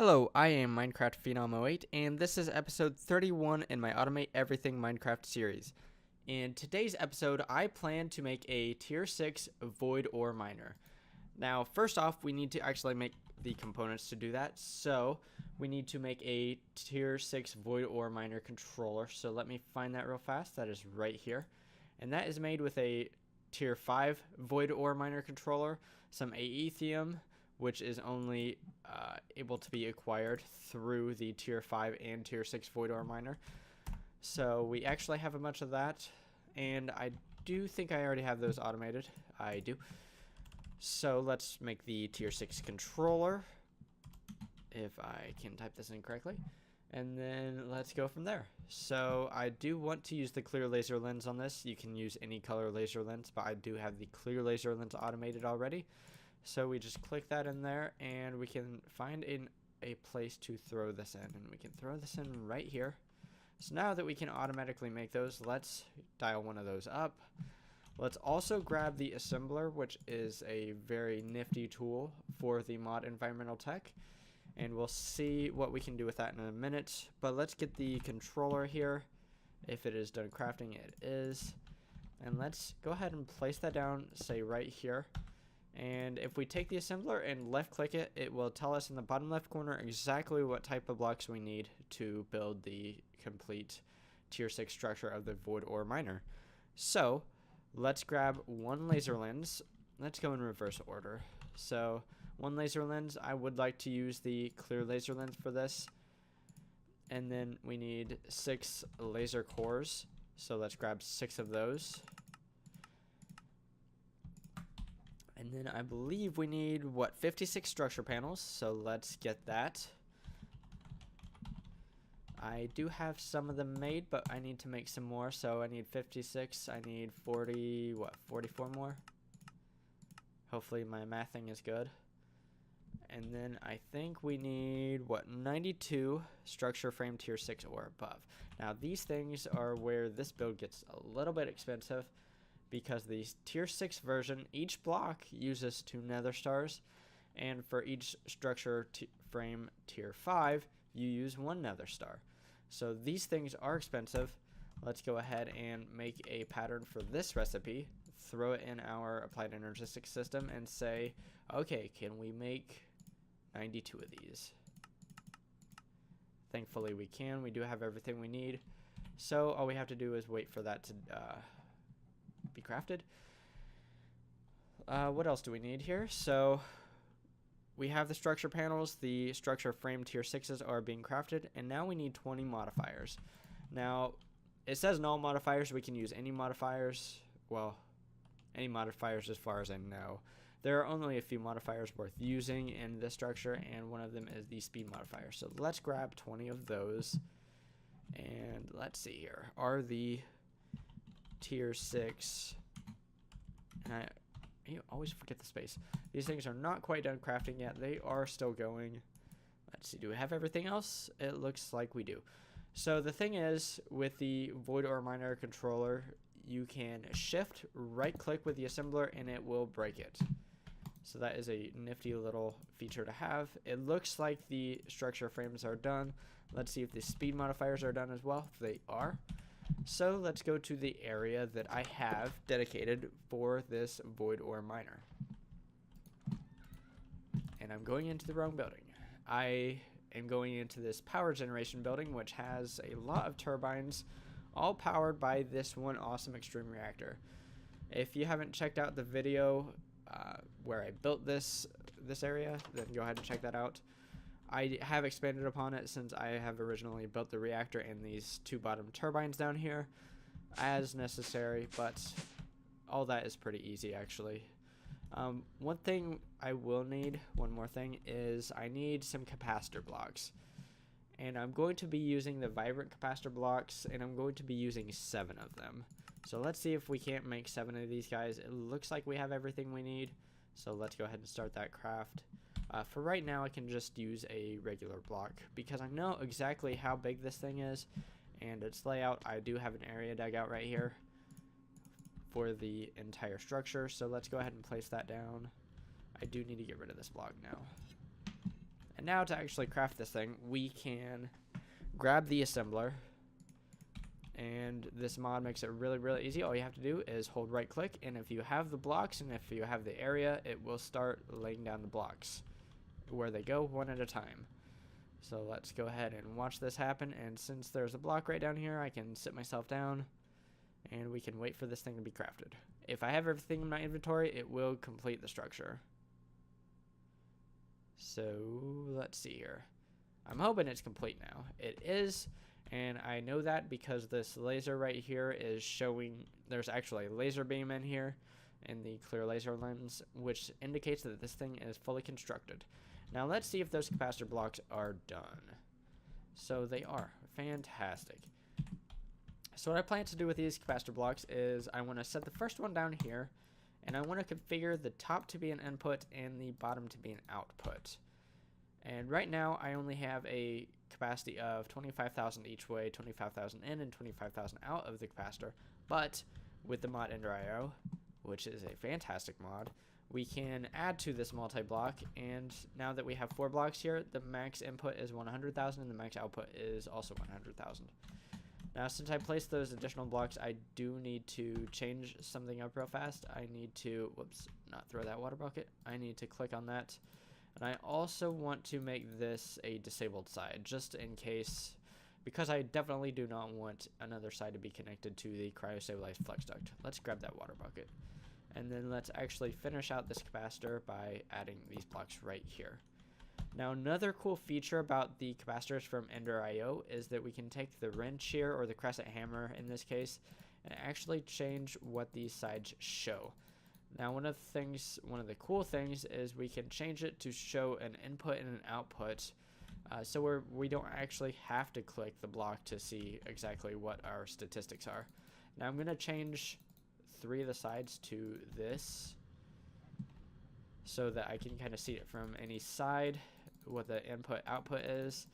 Hello, I am Minecraft Phenom 08, and this is episode 31 in my Automate Everything Minecraft series. In today's episode, I plan to make a tier 6 void ore miner. Now, first off, we need to actually make the components to do that, so we need to make a tier 6 void ore miner controller. So let me find that real fast. That is right here, and that is made with a tier 5 void ore miner controller, some aethium, which is only able to be acquired through the tier 5 and tier 6 void ore miner. So we actually have a bunch of that, and I do think I already have those automated. I do. So let's make the tier 6 controller, if I can type this in correctly, and then let's go from there. So I do want to use the clear laser lens on this. You can use any color laser lens, but I do have the clear laser lens automated already. So we just click that in there, and we can find a place to throw this in, and we can throw this in right here. So now that we can automatically make those, let's dial one of those up. Let's also grab the assembler, which is a very nifty tool for the mod environmental tech, and we'll see what we can do with that in a minute. But let's get the controller here. If it is done crafting, it is. And let's go ahead and place that down, say right here. And if we take the assembler and left click it, it will tell us in the bottom left corner exactly what type of blocks we need to build the complete tier 6 structure of the void ore miner. So let's grab one laser lens. Let's go in reverse order. So one laser lens, I would like to use the clear laser lens for this. And then we need 6 laser cores. So let's grab 6 of those. And then I believe we need, 56 structure panels, so let's get that. I do have some of them made, but I need to make some more, so I need 56, I need 44 more? Hopefully my mathing is good. And then I think we need, 92 structure frame tier 6 or above. Now these things are where this build gets a little bit expensive, because the tier 6 version, each block uses 2 nether stars, and for each structure frame tier 5, you use 1 nether star. So these things are expensive. Let's go ahead and make a pattern for this recipe, throw it in our Applied Energistics system, and say, okay, can we make 92 of these? Thankfully we can. We do have everything we need. So all we have to do is wait for that to be crafted. What else do we need here? So we have the structure panels, the structure frame tier 6s are being crafted, and now we need 20 modifiers. Now it says null modifiers. We can use any modifiers. Well, any modifiers as far as I know. There are only a few modifiers worth using in this structure, and one of them is the speed modifier. So let's grab 20 of those, and let's see here. Are the tier 6, and you always forget the space. These things are not quite done crafting yet. They are still going. Let's see, do we have everything else? It looks like we do. So the thing is, with the void ore miner controller, you can shift right click with the assembler and it will break it. So that is a nifty little feature to have. It looks like the structure frames are done. Let's see if the speed modifiers are done as well. They are. So let's go to the area that I have dedicated for this void ore miner. And I'm going into the wrong building. I am going into this power generation building, which has a lot of turbines, all powered by this one awesome extreme reactor. If you haven't checked out the video where I built this area, then go ahead and check that out. I have expanded upon it since I have originally built the reactor and these 2 bottom turbines down here as necessary, but all that is pretty easy actually. One thing I will need, one more thing, is I need some capacitor blocks. And I'm going to be using the vibrant capacitor blocks, and I'm going to be using 7 of them. So let's see if we can't make 7 of these guys. It looks like we have everything we need, so let's go ahead and start that craft. For right now, I can just use a regular block because I know exactly how big this thing is and its layout. I do have an area dug out right here for the entire structure, so let's go ahead and place that down. I do need to get rid of this block now. And now to actually craft this thing, we can grab the assembler, and this mod makes it really easy. All you have to do is hold right click, and if you have the blocks and if you have the area, it will start laying down the blocks where they go one at a time. So let's go ahead and watch this happen, and since there's a block right down here, I can sit myself down and we can wait for this thing to be crafted. If I have everything in my inventory, it will complete the structure. So let's see here. I'm hoping it's complete now. It is, and I know that because this laser right here is showing there's actually a laser beam in here in the clear laser lens, which indicates that this thing is fully constructed. Now let's see if those capacitor blocks are done. So they are. Fantastic. So what I plan to do with these capacitor blocks is I want to set the first one down here, and I want to configure the top to be an input and the bottom to be an output. And right now I only have a capacity of 25,000 each way, 25,000 in and 25,000 out of the capacitor. But with the mod Ender.io, which is a fantastic mod, we can add to this multi-block, and now that we have 4 blocks here, the max input is 100,000 and the max output is also 100,000. Now since I placed those additional blocks, I do need to change something up real fast. I need to, whoops, not throw that water bucket. I need to click on that. And I also want to make this a disabled side, just in case, because I definitely do not want another side to be connected to the Cryo-Stabilized flux duct. Let's grab that water bucket. And then let's actually finish out this capacitor by adding these blocks right here. Now another cool feature about the capacitors from Ender.io is that we can take the wrench here, or the crescent hammer in this case, and actually change what these sides show. Now one of the cool things is we can change it to show an input and an output, so we don't actually have to click the block to see exactly what our statistics are. Now I'm going to change 3 of the sides to this so that I can kind of see it from any side, what the input output is.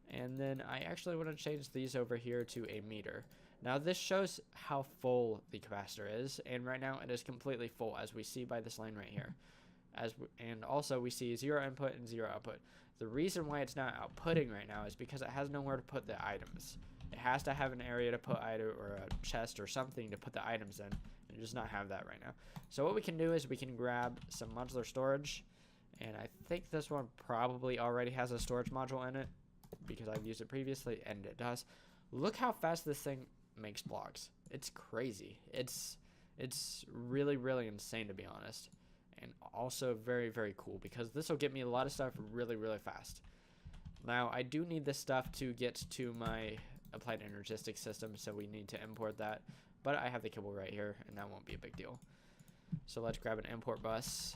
And then I actually want to change these over here to a meter. Now this shows how full the capacitor is, and right now it is completely full, as we see by this line right here. And also we see 0 input and 0 output. The reason why it's not outputting right now is because it has nowhere to put the items. It has to have an area to put item, or a chest or something to put the items in. It does not have that right now. So what we can do is we can grab some modular storage, and I think this one probably already has a storage module in it because I've used it previously, and it does. Look how fast this thing makes blocks. It's crazy. It's really insane, to be honest, and also very cool because this will get me a lot of stuff really fast. Now I do need this stuff to get to my Applied Energistics system, so we need to import that, but I have the cable right here and that won't be a big deal. So let's grab an import bus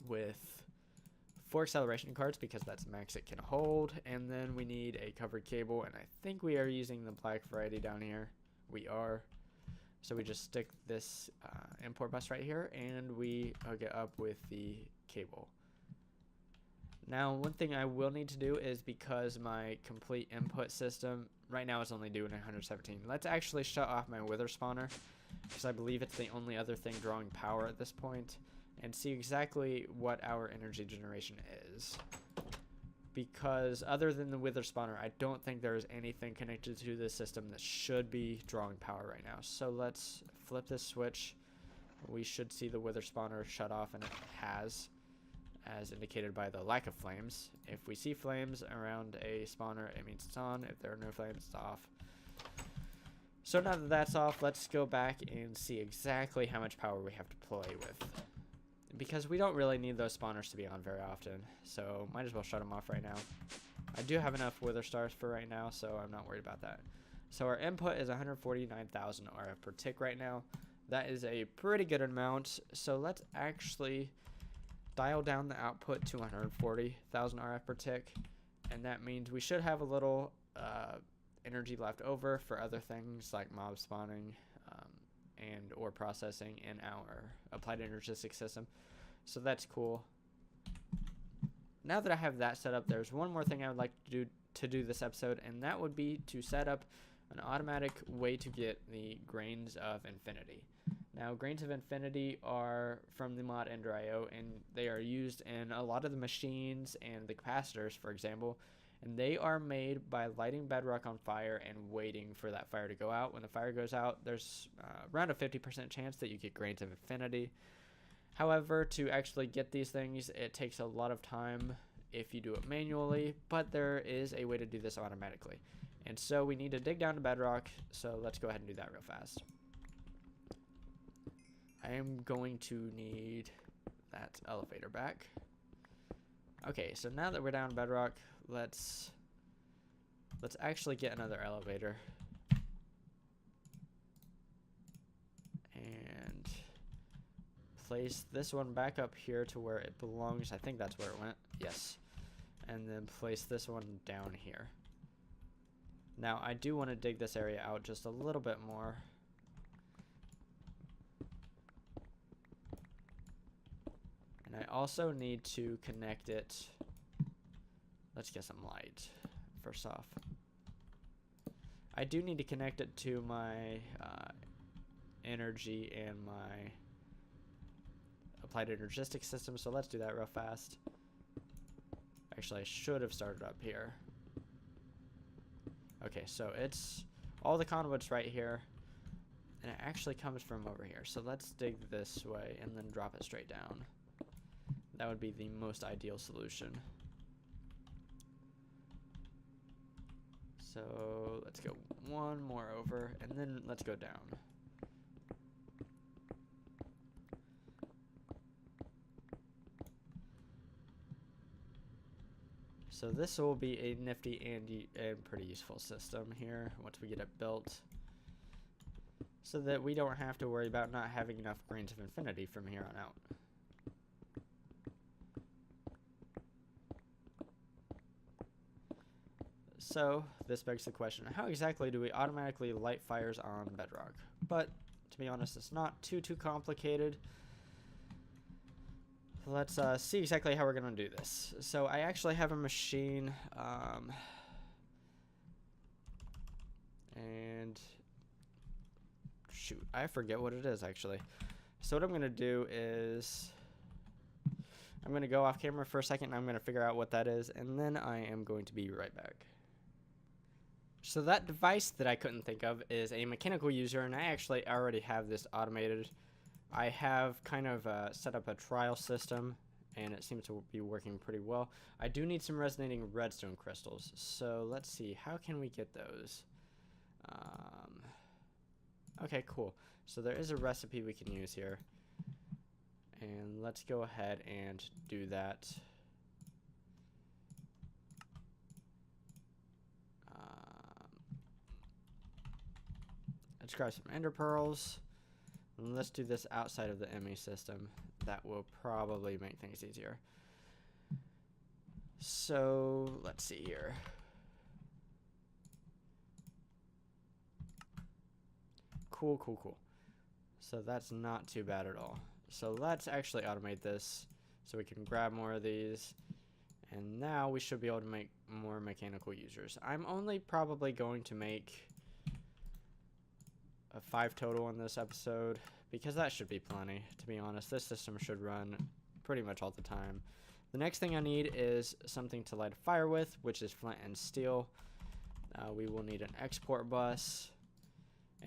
with 4 acceleration cards because that's max it can hold, and then we need a covered cable, and I think we are using the black variety down here. We are. So we just stick this import bus right here and we hook it up with the cable. Now one thing I will need to do is, because my complete input system right now is only doing 117, let's actually shut off my wither spawner because I believe it's the only other thing drawing power at this point, and see exactly what our energy generation is. Because other than the wither spawner, I don't think there is anything connected to this system that should be drawing power right now. So let's flip this switch. We should see the wither spawner shut off, and it has, as indicated by the lack of flames. If we see flames around a spawner, it means it's on. If there are no flames, it's off. So now that that's off, let's go back and see exactly how much power we have to play with, because we don't really need those spawners to be on very often, so might as well shut them off right now. I do have enough wither stars for right now, so I'm not worried about that. So our input is 149,000 RF per tick right now. That is a pretty good amount, so let's actually dial down the output to 140,000 RF per tick, and that means we should have a little energy left over for other things like mob spawning and or processing in our Applied Energistics system. So that's cool. Now that I have that set up, there's one more thing I would like to do this episode, and that would be to set up an automatic way to get the grains of infinity. Now, Grains of Infinity are from the mod Ender.io, and they are used in a lot of the machines and the capacitors, for example. And they are made by lighting bedrock on fire and waiting for that fire to go out. When the fire goes out, there's around a 50% chance that you get Grains of Infinity. However, to actually get these things, it takes a lot of time if you do it manually, but there is a way to do this automatically. And so we need to dig down to bedrock, so let's go ahead and do that real fast. I am going to need that elevator back. Okay, so now that we're down bedrock, let's actually get another elevator. And place this one back up here to where it belongs. I think that's where it went. Yes. And then place this one down here. Now, I do want to dig this area out just a little bit more. And I also need to connect it. Let's get some light first off. I do need to connect it to my energy and my Applied Energistics system, so let's do that real fast. Actually, I should have started up here. Okay, so it's all the conduits right here, and it actually comes from over here. So let's dig this way and then drop it straight down. That would be the most ideal solution. So let's go one more over, and then let's go down. So this will be a nifty and pretty useful system here once we get it built, so that we don't have to worry about not having enough Grains of Infinity from here on out. So this begs the question, how exactly do we automatically light fires on bedrock? But to be honest, it's not too complicated. Let's see exactly how we're going to do this. So I actually have a machine, and shoot, I forget what it is actually. So what I'm going to do is I'm going to go off camera for a second, and I'm going to figure out what that is, and then I am going to be right back. So that device that I couldn't think of is a mechanical user, and I actually already have this automated. I have kind of set up a trial system, and it seems to be working pretty well. I do need some resonating redstone crystals, so let's see, how can we get those? Okay, cool. So there is a recipe we can use here, and let's go ahead and do that. Let's grab some ender pearls. And let's do this outside of the ME system. That will probably make things easier. So let's see here. Cool. So that's not too bad at all. So let's actually automate this so we can grab more of these. And now we should be able to make more mechanical users. I'm only probably going to make 5 total in this episode, because that should be plenty. To be honest, this system should run pretty much all the time. The next thing I need is something to light a fire with, which is flint and steel. We will need an export bus,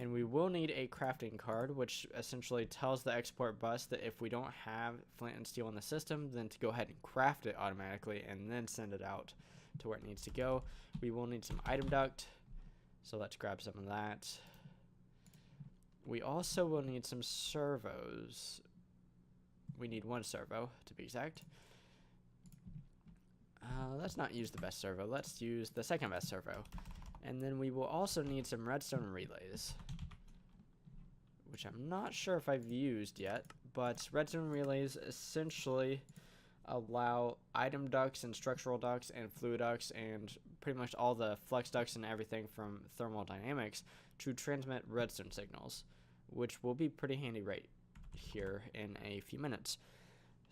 and we will need a crafting card, which essentially tells the export bus that if we don't have flint and steel in the system, then to go ahead and craft it automatically and then send it out to where it needs to go. We will need some item duct, so let's grab some of that. We also will need some servos. We need 1 servo, to be exact. Let's not use the best servo. Let's use the second best servo. And then we will also need some redstone relays, which I'm not sure if I've used yet, but redstone relays essentially allow item ducts and structural ducts and fluid ducts and pretty much all the flux ducts and everything from thermodynamics to transmit redstone signals, which will be pretty handy right here in a few minutes.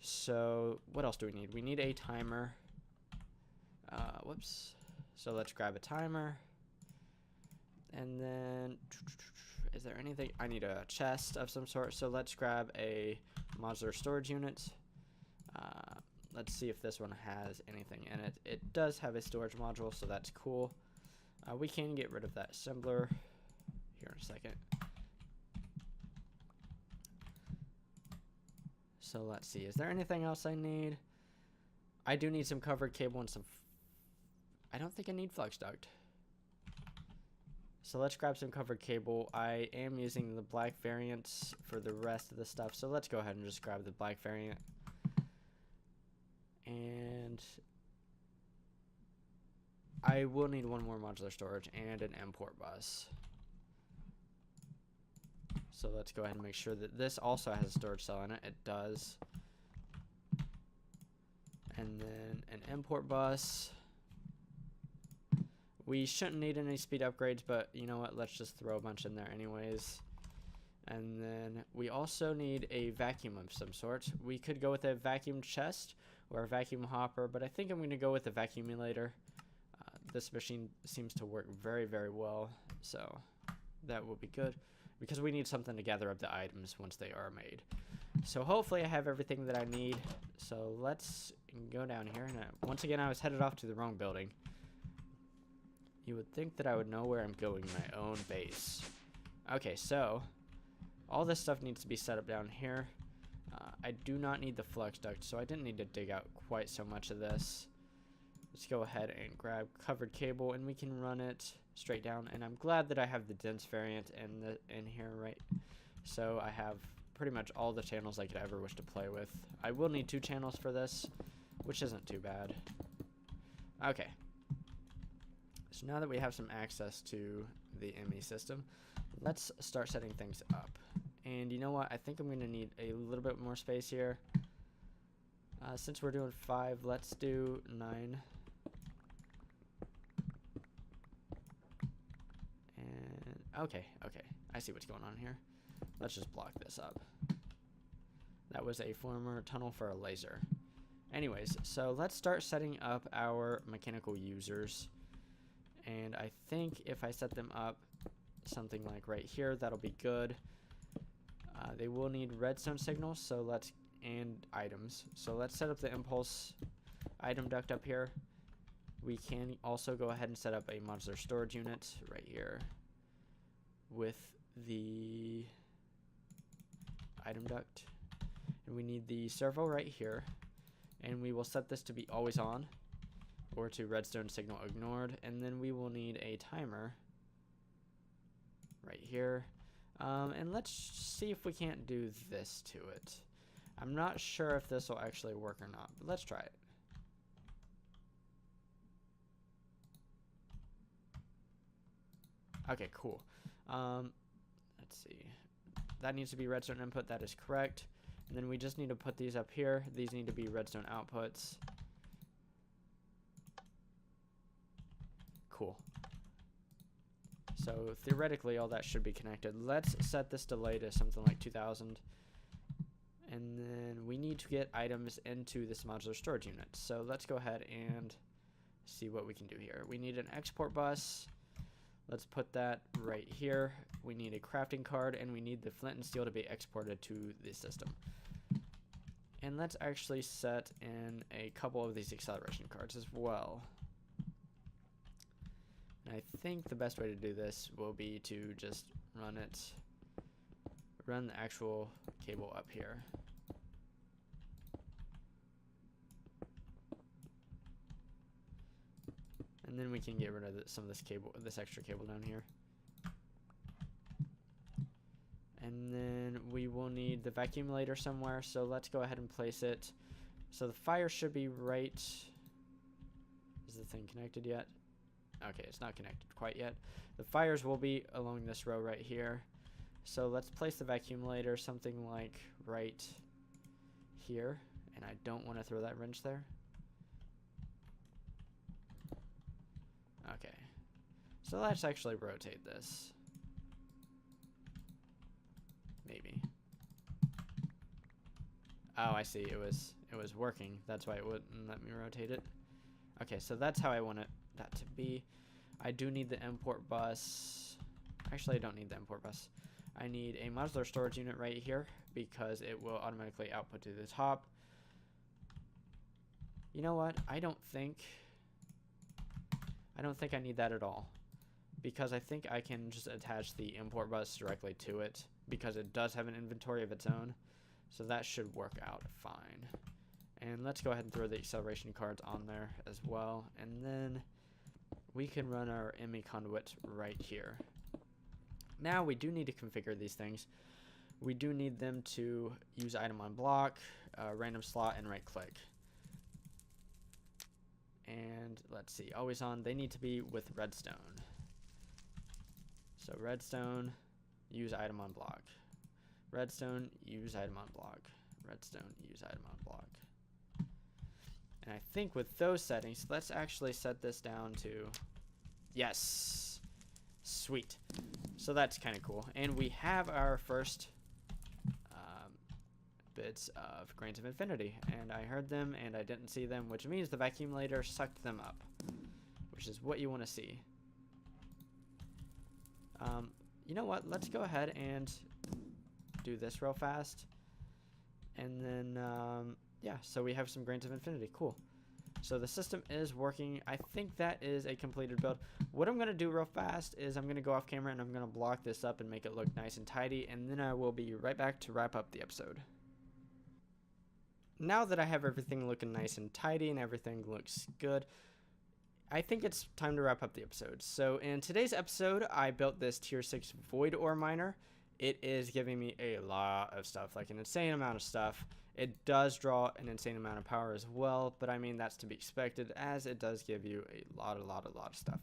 So what else do we need? We need a timer. Whoops. So let's grab a timer. And then is there anything? I need a chest of some sort, so let's grab a modular storage unit. Let's see if this one has anything in it. It does have a storage module, so that's cool. We can get rid of that assembler here in a second. So let's see, is there anything else I need? I do need some covered cable and some... I don't think I need flux duct. So let's grab some covered cable. I am using the black variants for the rest of the stuff, so let's go ahead and just grab the black variant. And I will need one more modular storage and an import bus. So let's go ahead and make sure that this also has a storage cell in it. It does. And then an import bus. We shouldn't need any speed upgrades, but you know what? Let's just throw a bunch in there anyways. And then we also need a vacuum of some sort. We could go with a vacuum chest or a vacuum hopper, but I think I'm going to go with a vacuumulator. This machine seems to work very, very well, so that will be good because we need something to gather up the items once they are made. So hopefully I have everything that I need. So let's go down here. And once again, I was headed off to the wrong building. You would think that I would know where I'm going, my own base. Okay, so all this stuff needs to be set up down here. I do not need the flux duct, so I didn't need to dig out quite so much of this. Let's go ahead and grab covered cable, and we can run it straight down. And I'm glad that I have the dense variant in here, right? So I have pretty much all the channels I could ever wish to play with. I will need 2 channels for this, which isn't too bad. Okay. So now that we have some access to the ME system, let's start setting things up. And you know what? I think I'm going to need a little bit more space here. Since we're doing 5, let's do 9. And okay. I see what's going on here. Let's just block this up. That was a former tunnel for a laser. Anyways, so let's start setting up our mechanical users. And I think if I set them up something like right here, that'll be good. They will need redstone signals, and items. So let's set up the impulse item duct up here. We can also go ahead and set up a modular storage unit right here with the item duct. And we need the servo right here. And we will set this to be always on or to redstone signal ignored. And then we will need a timer right here. And let's see if we can't do this to it. I'm not sure if this will actually work or not, but let's try it. Okay, cool. Let's see. That needs to be redstone input. That is correct. And then we just need to put these up here. These need to be redstone outputs. Cool. So theoretically, all that should be connected. Let's set this delay to something like 2000. And then we need to get items into this modular storage unit. So let's go ahead and see what we can do here. We need an export bus. Let's put that right here. We need a crafting card, and we need the flint and steel to be exported to the system. And let's actually set in a couple of these acceleration cards as well. And I think the best way to do this will be to just run the actual cable up here. And then we can get rid of some of this extra cable down here. And then we will need the vacuumulator somewhere, so let's go ahead and place it. So the fire should be right. Is the thing connected yet? Okay, it's not connected quite yet. The fires will be along this row right here. So let's place the vacuumulator something like right here. And I don't want to throw that wrench there. Okay. So let's actually rotate this. Maybe. Oh, I see. It was working. That's why it wouldn't let me rotate it. Okay, so that's how I want that to be. I do need the import bus. Actually, I don't need the import bus. I need a modular storage unit right here because it will automatically output to the top. You know what? I don't think I need that at all, because I think I can just attach the import bus directly to it because it does have an inventory of its own. So that should work out fine. And let's go ahead and throw the acceleration cards on there as well. And then we can run our ME conduit right here. Now we do need to configure these things. We do need them to use item on block, random slot, and right click. And let's see, always on, they need to be with redstone. So redstone, use item on block. Redstone, use item on block. Redstone, use item on block. And I think with those settings, let's actually set this down to, yes, sweet. So that's kind of cool. And we have our first bits of grains of infinity, and I heard them and I didn't see them, which means the vacuumulator sucked them up, which is what you want to see. You know what, let's go ahead and do this real fast, and then yeah, so we have some grains of infinity. Cool. So the system is working. I think that is a completed build. What I'm going to do real fast is I'm going to go off camera and I'm going to block this up and make it look nice and tidy, and then I will be right back to wrap up the episode. Now that I have everything looking nice and tidy and everything looks good, I think it's time to wrap up the episode. So in today's episode, I built this tier 6 void ore miner. It is giving me a lot of stuff, like an insane amount of stuff. It does draw an insane amount of power as well, but I mean, that's to be expected, as it does give you a lot of stuff.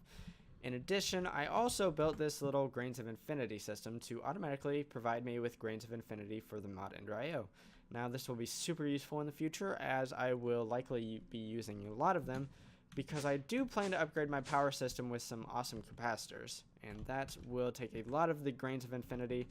In addition, I also built this little grains of infinity system to automatically provide me with grains of infinity for the mod Ender.io. Now this will be super useful in the future, as I will likely be using a lot of them, because I do plan to upgrade my power system with some awesome capacitors, and that will take a lot of the grains of infinity,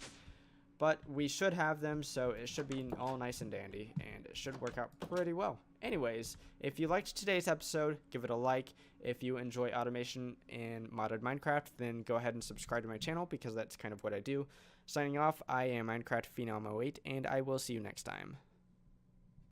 but we should have them, so it should be all nice and dandy, and it should work out pretty well. Anyways, if you liked today's episode, give it a like. If you enjoy automation in modded Minecraft, then go ahead and subscribe to my channel, because that's kind of what I do. Signing off, I am Minecraft Phenom 08, and I will see you next time.